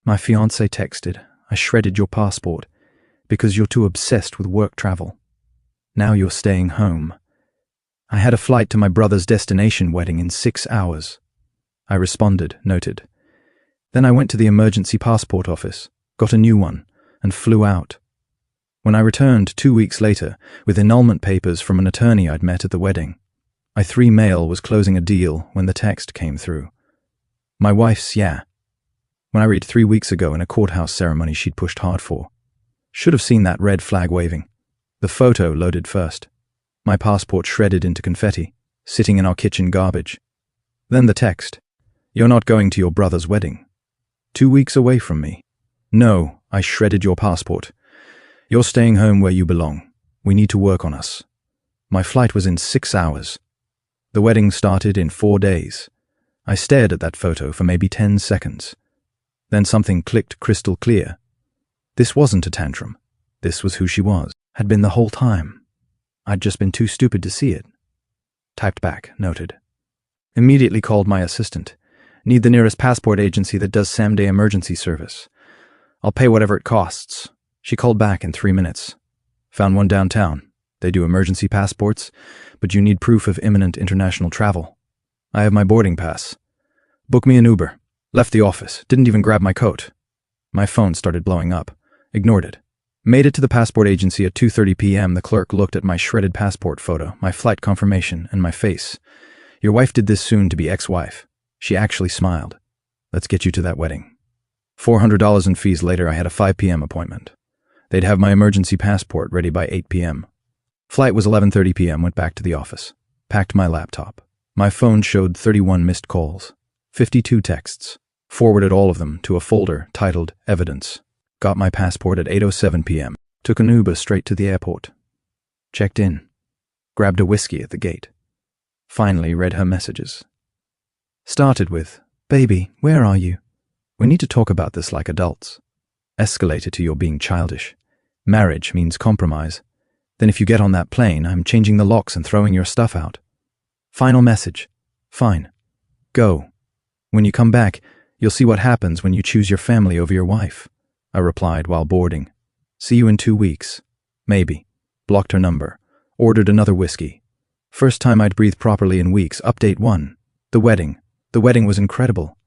My fiancé texted, "I shredded your passport because you're too obsessed with work travel. Now you're staying home." I had a flight to my brother's destination wedding in 6 hours. I responded, noted. Then I went to the emergency passport office, got a new one, and flew out. When I returned 2 weeks later with annulment papers from an attorney I'd met at the wedding, I3 Mail was closing a deal when the text came through. My wife's when I read 3 weeks ago in a courthouse ceremony she'd pushed hard for. Should have seen that red flag waving. The photo loaded first. My passport shredded into confetti, sitting in our kitchen garbage. Then the text. "You're not going to your brother's wedding. 2 weeks away from me. No, I shredded your passport. You're staying home where you belong. We need to work on us." My flight was in 6 hours. The wedding started in 4 days. I stared at that photo for maybe 10 seconds. Then something clicked crystal clear. This wasn't a tantrum. This was who she was, had been the whole time. I'd just been too stupid to see it. Typed back, noted. Immediately called my assistant. "Need the nearest passport agency that does same-day emergency service. I'll pay whatever it costs." She called back in 3 minutes. "Found one downtown. They do emergency passports, but you need proof of imminent international travel. I have my boarding pass. Book me an Uber." Left the office, didn't even grab my coat. My phone started blowing up. Ignored it. Made it to the passport agency at 2:30 p.m. The clerk looked at my shredded passport photo, my flight confirmation, and my face. "Your wife did this soon-to-be ex-wife." She actually smiled. "Let's get you to that wedding." $400 in fees later, I had a 5 p.m. appointment. They'd have my emergency passport ready by 8 p.m. Flight was 11:30 p.m., went back to the office. Packed my laptop. My phone showed 31 missed calls, 52 texts. Forwarded all of them to a folder titled Evidence. Got my passport at 8:07 p.m. Took an Uber straight to the airport. Checked in. Grabbed a whiskey at the gate. Finally read her messages. Started with, "Baby, where are you? We need to talk about this like adults." Escalated to "You're being childish. Marriage means compromise. Then if you get on that plane, I'm changing the locks and throwing your stuff out." Final message. "Fine. Go. When you come back, you'll see what happens when you choose your family over your wife." I replied while boarding. "See you in 2 weeks. Maybe." Blocked her number. Ordered another whiskey. First time I'd breathed properly in weeks. Update 1. The wedding. The wedding was incredible.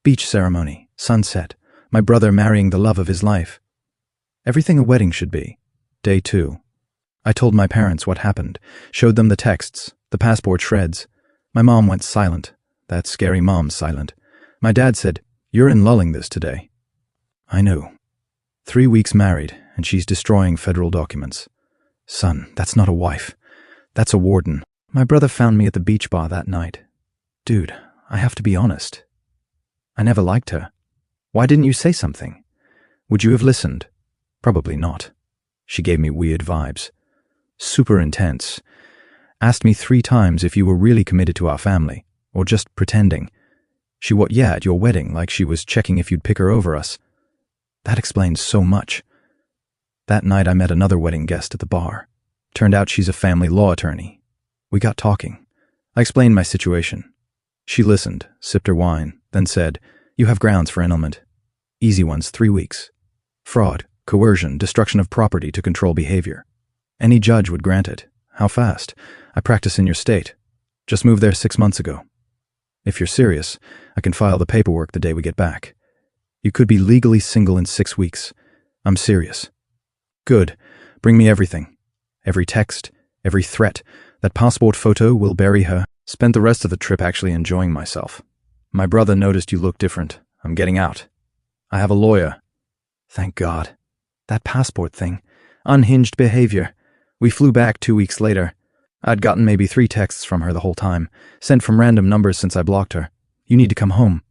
Beach ceremony. Sunset. My brother marrying the love of his life. Everything a wedding should be. Day 2. I told my parents what happened. Showed them the texts, the passport shreds. My mom went silent. That scary mom's silent. My dad said, "You're unlulling this today." I knew. 3 weeks married, and she's destroying federal documents. Son, that's not a wife. That's a warden. My brother found me at the beach bar that night. Dude, I have to be honest. I never liked her. Why didn't you say something? Would you have listened? Probably not. She gave me weird vibes. Super intense. Asked me 3 times if you were really committed to our family, or just pretending. She at your wedding, like she was checking if you'd pick her over us. That explains so much. That night I met another wedding guest at the bar. Turned out she's a family law attorney. We got talking. I explained my situation. She listened, sipped her wine, then said, "You have grounds for annulment. Easy ones, 3 weeks. Fraud, coercion, destruction of property to control behavior. Any judge would grant it. How fast? I practice in your state. Just moved there 6 months ago. If you're serious, I can file the paperwork the day we get back. You could be legally single in 6 weeks. I'm serious." Good. Bring me everything. Every text, every threat. That passport photo will bury her. Spent the rest of the trip actually enjoying myself. My brother noticed you look different. I'm getting out. I have a lawyer. Thank God. That passport thing. Unhinged behavior. We flew back 2 weeks later. I'd gotten maybe 3 texts from her the whole time, sent from random numbers since I blocked her. "You need to come home.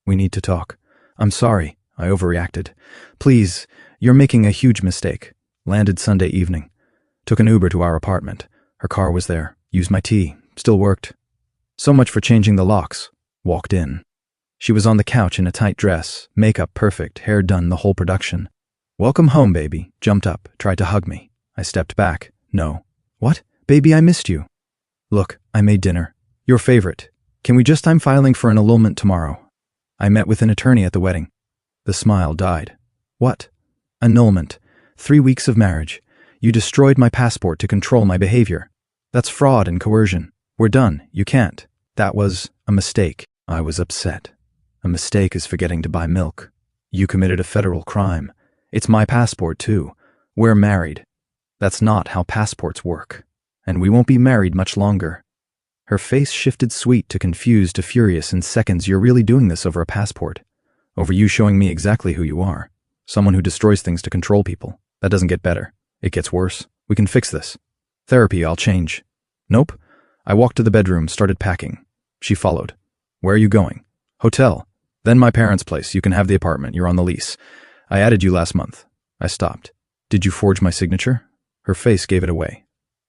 We need to talk. I'm sorry. I overreacted. Please, you're making a huge mistake." Landed Sunday evening. Took an Uber to our apartment. Her car was there. Used my tea. Still worked. So much for changing the locks. Walked in. She was on the couch in a tight dress, makeup perfect, hair done, the whole production. "Welcome home, baby." Jumped up, tried to hug me. I stepped back. "No." "What? Baby, I missed you." "Look, I made dinner. Your favorite. Can we just? I'm filing for an annulment tomorrow. I met with an attorney at the wedding. The smile died. What? Annulment. 3 weeks of marriage. You destroyed my passport to control my behavior. That's fraud and coercion. We're done. You can't. That was a mistake. I was upset. A mistake is forgetting to buy milk. You committed a federal crime. It's my passport, too. We're married. That's not how passports work. And we won't be married much longer. Her face shifted sweet to confused to furious in seconds. You're really doing this over a passport. Over you showing me exactly who you are. Someone who destroys things to control people. That doesn't get better. It gets worse. We can fix this. Therapy, I'll change. Nope. I walked to the bedroom, started packing. She followed. Where are you going? Hotel. Then my parents' place. You can have the apartment. You're on the lease. I added you last month. I stopped. Did you forge my signature? Her face gave it away.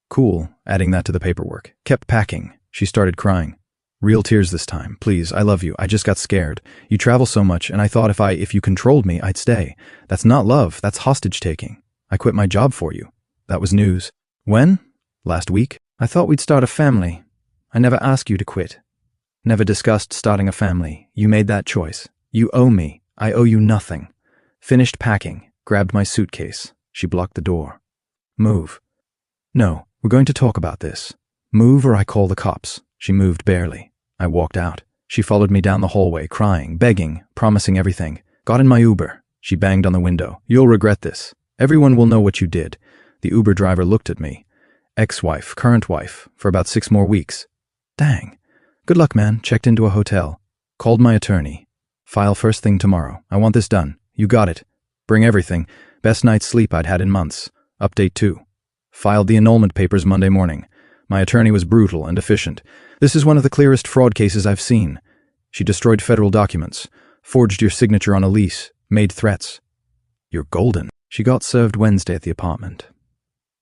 Cool, adding that to the paperwork. Kept packing. She started crying. Real tears this time. Please, I love you. I just got scared. You travel so much, and I thought if you controlled me, I'd stay. That's not love. That's hostage-taking. I quit my job for you. That was news. When? Last week? I thought we'd start a family. I never asked you to quit. Never discussed starting a family. You made that choice. You owe me. I owe you nothing. Finished packing. Grabbed my suitcase. She blocked the door. Move. No, we're going to talk about this. Move or I call the cops. She moved barely. I walked out. She followed me down the hallway, crying, begging, promising everything. Got in my Uber. She banged on the window. You'll regret this. Everyone will know what you did. The Uber driver looked at me. Ex-wife, current wife, for about 6 more weeks. Dang. Good luck, man. Checked into a hotel. Called my attorney. File first thing tomorrow. I want this done. You got it. Bring everything. Best night's sleep I'd had in months. Update 2. Filed the annulment papers Monday morning. My attorney was brutal and efficient. This is one of the clearest fraud cases I've seen. She destroyed federal documents, forged your signature on a lease, made threats. You're golden. She got served Wednesday at the apartment.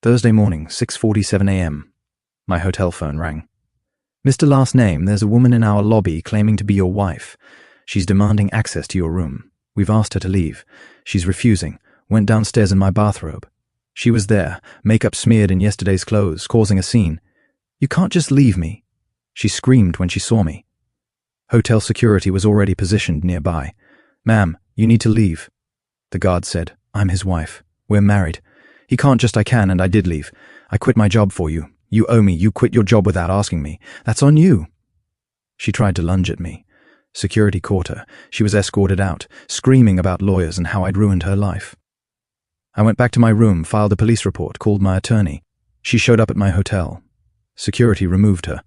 Thursday morning, 6:47 a.m. My hotel phone rang. Mr. Last Name, there's a woman in our lobby claiming to be your wife. She's demanding access to your room. We've asked her to leave. She's refusing. Went downstairs in my bathrobe. She was there, makeup smeared in yesterday's clothes, causing a scene. You can't just leave me. She screamed when she saw me. Hotel security was already positioned nearby. Ma'am, you need to leave. The guard said, I'm his wife. We're married. He can't just I can, and I did leave. I quit my job for you. You owe me. You quit your job without asking me. That's on you. She tried to lunge at me. Security caught her. She was escorted out, screaming about lawyers and how I'd ruined her life. I went back to my room, filed a police report, called my attorney. She showed up at my hotel. Security removed her.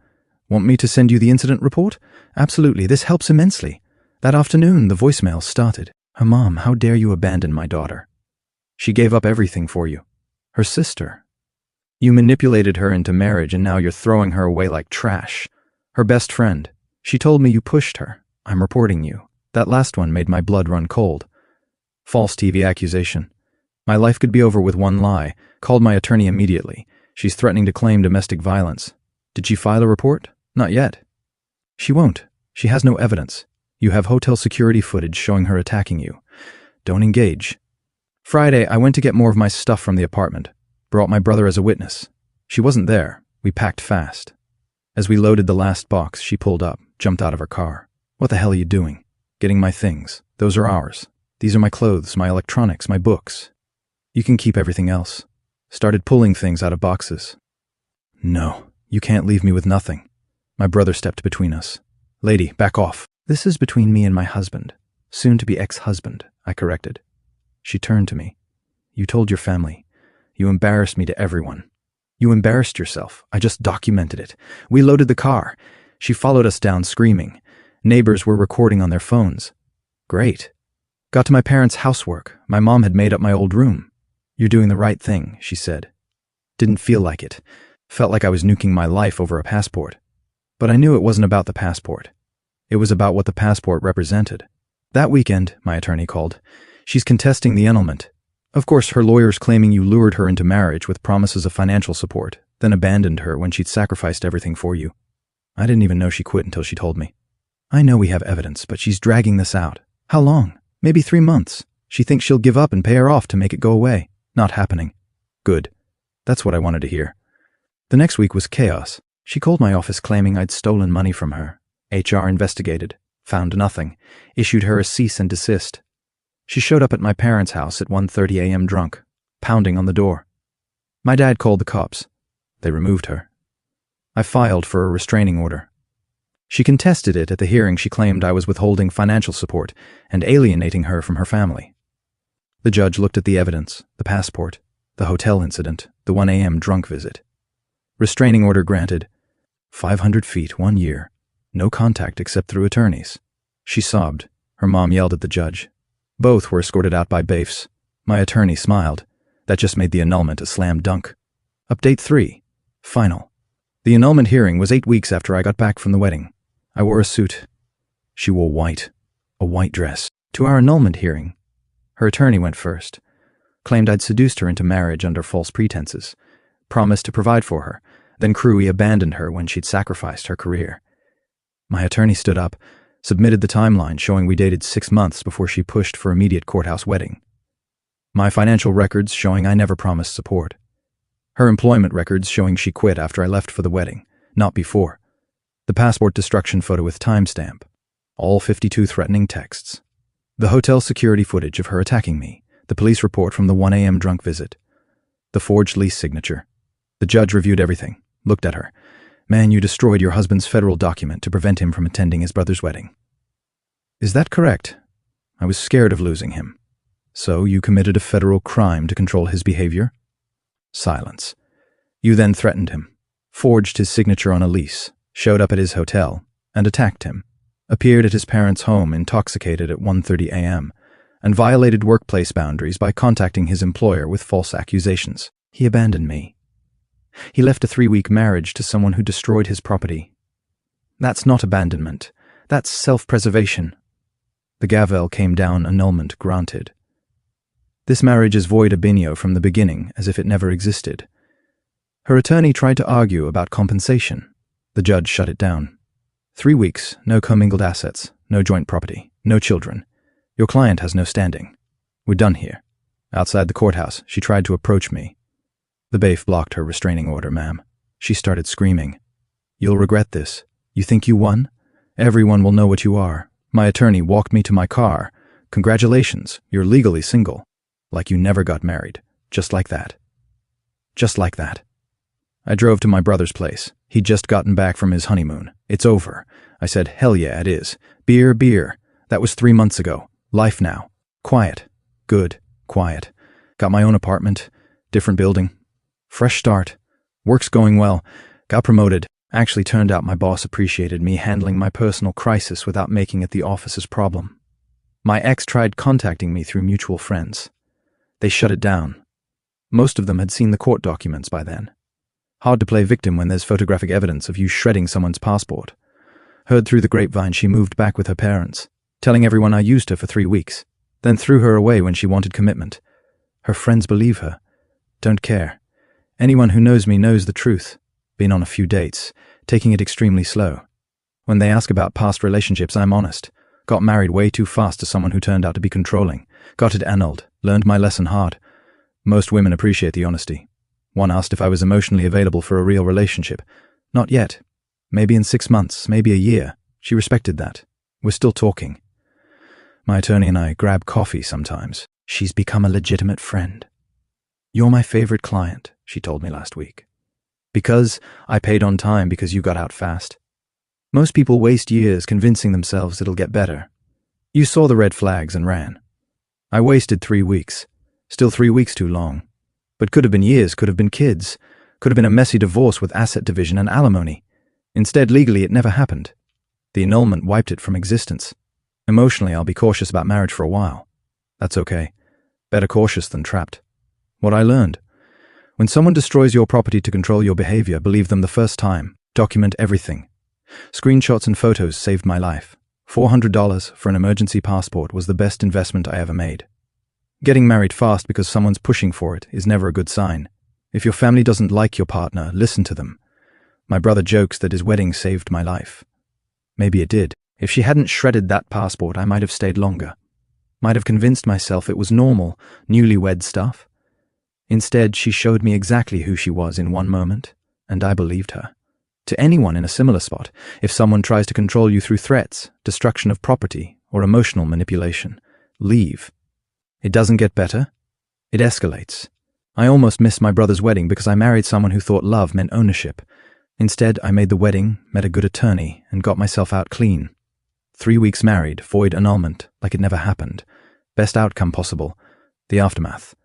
Want me to send you the incident report? Absolutely, this helps immensely. That afternoon, the voicemail started. Her mom, how dare you abandon my daughter? She gave up everything for you. Her sister. You manipulated her into marriage and now you're throwing her away like trash. Her best friend. She told me you pushed her. I'm reporting you. That last one made my blood run cold. False TV accusation. My life could be over with one lie. Called my attorney immediately. She's threatening to claim domestic violence. Did she file a report? Not yet. She won't. She has no evidence. You have hotel security footage showing her attacking you. Don't engage. Friday, I went to get more of my stuff from the apartment. Brought my brother as a witness. She wasn't there. We packed fast. As we loaded the last box, she pulled up, jumped out of her car. What the hell are you doing? Getting my things. Those are ours. These are my clothes, my electronics, my books. You can keep everything else. Started pulling things out of boxes. No, you can't leave me with nothing. My brother stepped between us. Lady, back off. This is between me and my husband. Soon to be ex-husband, I corrected. She turned to me. You told your family. You embarrassed me to everyone. You embarrassed yourself. I just documented it. We loaded the car. She followed us down screaming. Neighbors were recording on their phones. Great. Got to my parents' housework. My mom had made up my old room. You're doing the right thing, she said. Didn't feel like it. Felt like I was nuking my life over a passport. But I knew it wasn't about the passport. It was about what the passport represented. That weekend, my attorney called. She's contesting the annulment. Of course, her lawyer's claiming you lured her into marriage with promises of financial support, then abandoned her when she'd sacrificed everything for you. I didn't even know she quit until she told me. I know we have evidence, but she's dragging this out. How long? Maybe 3 months. She thinks she'll give up and pay her off to make it go away. Not happening. Good. That's what I wanted to hear. The next week was chaos. She called my office claiming I'd stolen money from her. HR investigated. Found nothing. Issued her a cease and desist. She showed up at my parents' house at 1:30 a.m. drunk, pounding on the door. My dad called the cops. They removed her. I filed for a restraining order. She contested it at the hearing. She claimed I was withholding financial support and alienating her from her family. The judge looked at the evidence, the passport, the hotel incident, the 1 a.m. drunk visit. Restraining order granted. 500 feet, 1 year. No contact except through attorneys. She sobbed. Her mom yelled at the judge. Both were escorted out by baifs. My attorney smiled. That just made the annulment a slam dunk. Update 3. Final. The annulment hearing was 8 weeks after I got back from the wedding. I wore a suit. She wore white. A white dress. To our annulment hearing. Her attorney went first. Claimed I'd seduced her into marriage under false pretenses. Promised to provide for her. Then Qley abandoned her when she'd sacrificed her career. My attorney stood up, submitted the timeline showing we dated 6 months before she pushed for immediate courthouse wedding. My financial records showing I never promised support. Her employment records showing she quit after I left for the wedding, not before. The passport destruction photo with timestamp. All 52 threatening texts. The hotel security footage of her attacking me. The police report from the 1 a.m. drunk visit. The forged lease signature. The judge reviewed everything, looked at her. Man, you destroyed your husband's federal document to prevent him from attending his brother's wedding. Is that correct? I was scared of losing him. So you committed a federal crime to control his behavior? Silence. You then threatened him, forged his signature on a lease, showed up at his hotel, and attacked him, appeared at his parents' home intoxicated at 1:30 a.m., and violated workplace boundaries by contacting his employer with false accusations. He abandoned me. He left a 3-week marriage to someone who destroyed his property. That's not abandonment. That's self-preservation. The gavel came down, annulment granted. This marriage is void ab initio from the beginning, as if it never existed. Her attorney tried to argue about compensation. The judge shut it down. 3 weeks, no commingled assets, no joint property, no children. Your client has no standing. We're done here. Outside the courthouse, she tried to approach me. The baif blocked her restraining order, ma'am. She started screaming. You'll regret this. You think you won? Everyone will know what you are. My attorney walked me to my car. Congratulations, you're legally single. Like you never got married. Just like that. Just like that. I drove to my brother's place. He'd just gotten back from his honeymoon. It's over. I said, hell yeah, it is. Beer, beer. That was 3 months ago. Life now. Quiet. Good. Quiet. Got my own apartment. Different building. Fresh start. Work's going well. Got promoted. Actually turned out my boss appreciated me handling my personal crisis without making it the office's problem. My ex tried contacting me through mutual friends. They shut it down. Most of them had seen the court documents by then. Hard to play victim when there's photographic evidence of you shredding someone's passport. Heard through the grapevine she moved back with her parents, telling everyone I used her for 3 weeks, then threw her away when she wanted commitment. Her friends believe her. Don't care. Anyone who knows me knows the truth. Been on a few dates, taking it extremely slow. When they ask about past relationships, I'm honest. Got married way too fast to someone who turned out to be controlling. Got it annulled. Learned my lesson hard. Most women appreciate the honesty. One asked if I was emotionally available for a real relationship. Not yet. Maybe in 6 months, maybe a year. She respected that. We're still talking. My attorney and I grab coffee sometimes. She's become a legitimate friend. You're my favorite client, she told me last week. Because I paid on time because you got out fast. Most people waste years convincing themselves it'll get better. You saw the red flags and ran. I wasted 3 weeks. Still 3 weeks too long. But could have been years, could have been kids. Could have been a messy divorce with asset division and alimony. Instead, legally, it never happened. The annulment wiped it from existence. Emotionally, I'll be cautious about marriage for a while. That's okay. Better cautious than trapped. What I learned. When someone destroys your property to control your behavior, believe them the first time. Document everything. Screenshots and photos saved my life. $400 for an emergency passport was the best investment I ever made. Getting married fast because someone's pushing for it is never a good sign. If your family doesn't like your partner, listen to them. My brother jokes that his wedding saved my life. Maybe it did. If she hadn't shredded that passport, I might have stayed longer. Might have convinced myself it was normal, newlywed stuff. Instead, she showed me exactly who she was in one moment, and I believed her. To anyone in a similar spot, if someone tries to control you through threats, destruction of property, or emotional manipulation, leave. It doesn't get better. It escalates. I almost missed my brother's wedding because I married someone who thought love meant ownership. Instead, I made the wedding, met a good attorney, and got myself out clean. 3 weeks married, void annulment, like it never happened. Best outcome possible. The aftermath.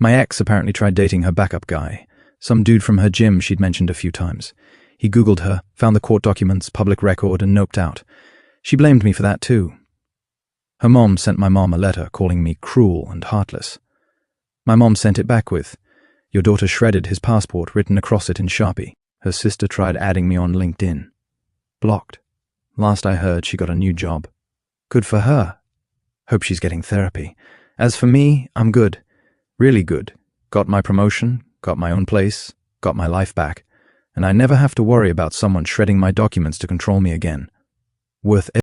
My ex apparently tried dating her backup guy, some dude from her gym she'd mentioned a few times. He Googled her, found the court documents, public record, and noped out. She blamed me for that too. Her mom sent my mom a letter calling me cruel and heartless. My mom sent it back with, "Your daughter shredded his passport written across it in Sharpie. Her sister tried adding me on LinkedIn. Blocked. Last I heard, she got a new job. Good for her. Hope she's getting therapy. As for me, I'm good. Really good. Got my promotion, got my own place, got my life back, and I never have to worry about someone shredding my documents to control me again. Worth